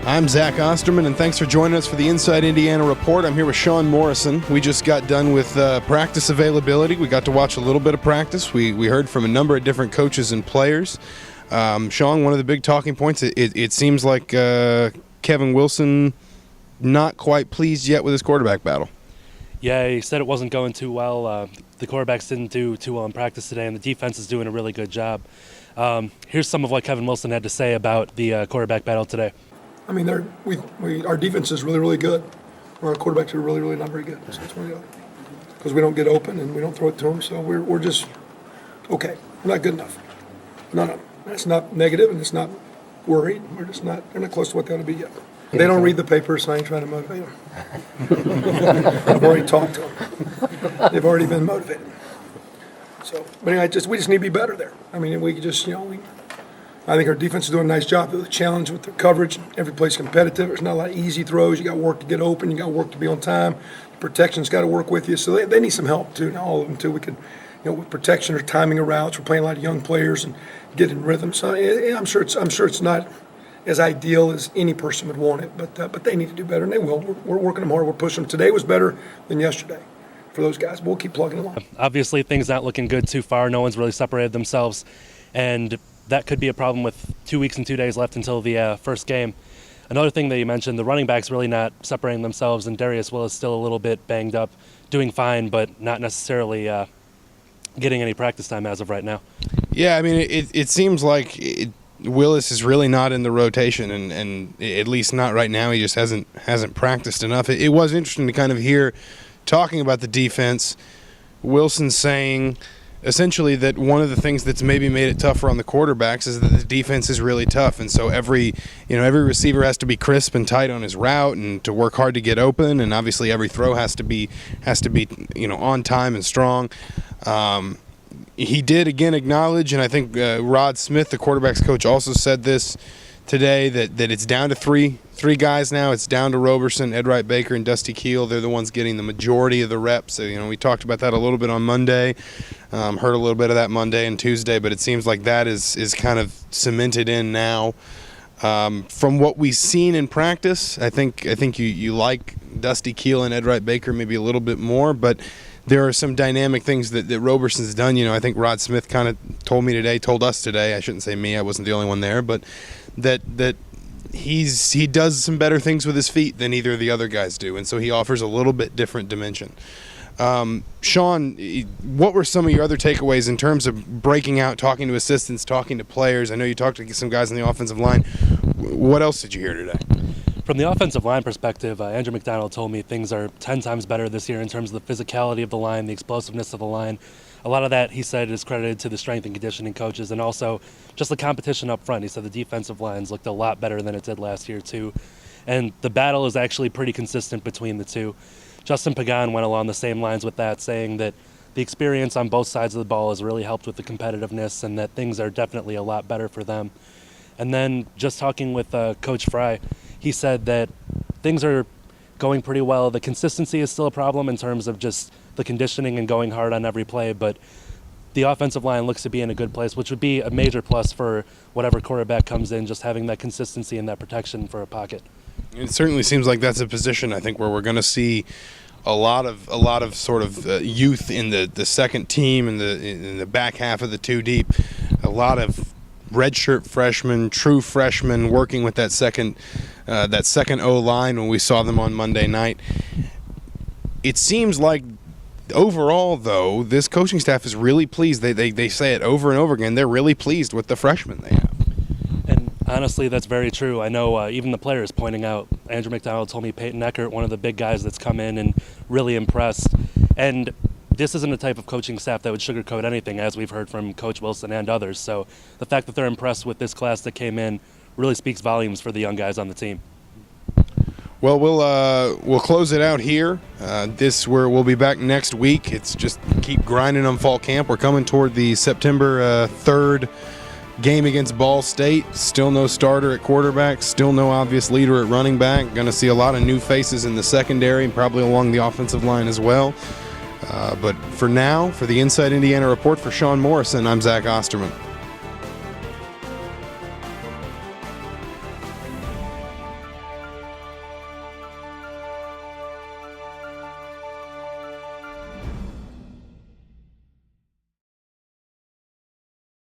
I'm Zach Osterman, and thanks for joining us for the Inside Indiana Report. I'm here with Sean Morrison. We just got done with practice availability. We got to watch a little bit of practice. We heard from a number of different coaches and players. Sean, one of the big talking points, it seems like Kevin Wilson not quite pleased yet with his quarterback battle. Yeah, he said it wasn't going too well. The quarterbacks didn't do too well in practice today, and the defense is doing a really good job. Here's some of what Kevin Wilson had to say about the quarterback battle today. I mean, our defense is really, really good. Our quarterbacks are really, really not very good. So that's why because we don't get open and we don't throw it to them. So we're just okay. We're not good enough. No. That's not negative, and it's not worried. We're just not. They're not close to what they ought to be yet. They don't read the papers, so I ain't trying to motivate them. I've already talked to them. They've already been motivated. So, but anyway, we just need to be better there. I mean, we just, I think our defense is doing a nice job. The challenge with the coverage, every play's competitive. There's not a lot of easy throws. You got work to get open. You got work to be on time. Protection's got to work with you. So they need some help too. Now all of them too. We could, with protection or timing of routes. We're playing a lot of young players and getting rhythm. So I'm sure it's not as ideal as any person would want it. But they need to do better, and they will. We're working them hard. We're pushing them. Today was better than yesterday for those guys. We'll keep plugging along. Obviously, things not looking good too far. No one's really separated themselves, and that could be a problem with 2 weeks and 2 days left until the first game. Another thing that you mentioned, the running backs really not separating themselves, and Darius Will is still a little bit banged up, doing fine, but not necessarily getting any practice time as of right now. Yeah, I mean, it seems like Willis is really not in the rotation, and at least not right now. He just hasn't practiced enough. It was interesting to kind of hear, talking about the defense, Wilson saying essentially that one of the things that's maybe made it tougher on the quarterbacks is that the defense is really tough, and so every receiver has to be crisp and tight on his route and to work hard to get open, and obviously every throw has to be on time and strong. He did again acknowledge, and I think Rod Smith, the quarterback's coach, also said this today, that it's down to three guys now. It's down to Roberson, Ed Wright Baker, and Dusty Keel. They're the ones getting the majority of the reps. So, we talked about that a little bit on Monday, heard a little bit of that Monday and Tuesday, but it seems like that is kind of cemented in now. From what we've seen in practice, I think you like Dusty Keel and Ed Wright Baker maybe a little bit more, but there are some dynamic things that Roberson's done. I think Rod Smith kind of told us today, I shouldn't say me, I wasn't the only one there, but that he does some better things with his feet than either of the other guys do, and so he offers a little bit different dimension. Sean, what were some of your other takeaways in terms of breaking out, talking to assistants, talking to players? I know you talked to some guys on the offensive line. What else did you hear today? From the offensive line perspective, Andrew McDonald told me things are 10 times better this year in terms of the physicality of the line, the explosiveness of the line. A lot of that, he said, is credited to the strength and conditioning coaches and also just the competition up front. He said the defensive lines looked a lot better than it did last year, too. And the battle is actually pretty consistent between the two. Justin Pagan went along the same lines with that, saying that the experience on both sides of the ball has really helped with the competitiveness and that things are definitely a lot better for them. And then just talking with Coach Fry, he said that things are going pretty well. The consistency is still a problem in terms of just the conditioning and going hard on every play, but the offensive line looks to be in a good place, which would be a major plus for whatever quarterback comes in, just having that consistency and that protection for a pocket. It certainly seems like that's a position, I think, where we're going to see a lot of sort of youth in the second team and in the back half of the two deep. A lot of redshirt freshmen, true freshmen working with that second O-line when we saw them on Monday night. It seems like overall, though, this coaching staff is really pleased. They say it over and over again. They're really pleased with the freshmen they have. And honestly, that's very true. I know even the players pointing out, Andrew McDonald told me Peyton Eckert, one of the big guys that's come in and really impressed. And this isn't a type of coaching staff that would sugarcoat anything, as we've heard from Coach Wilson and others. So the fact that they're impressed with this class that came in really speaks volumes for the young guys on the team. Well, we'll close it out here. We'll be back next week. It's just keep grinding on fall camp. We're coming toward the September 3rd game against Ball State. Still no starter at quarterback. Still no obvious leader at running back. Going to see a lot of new faces in the secondary and probably along the offensive line as well. But for now, for the Inside Indiana Report, for Sean Morrison, I'm Zach Osterman.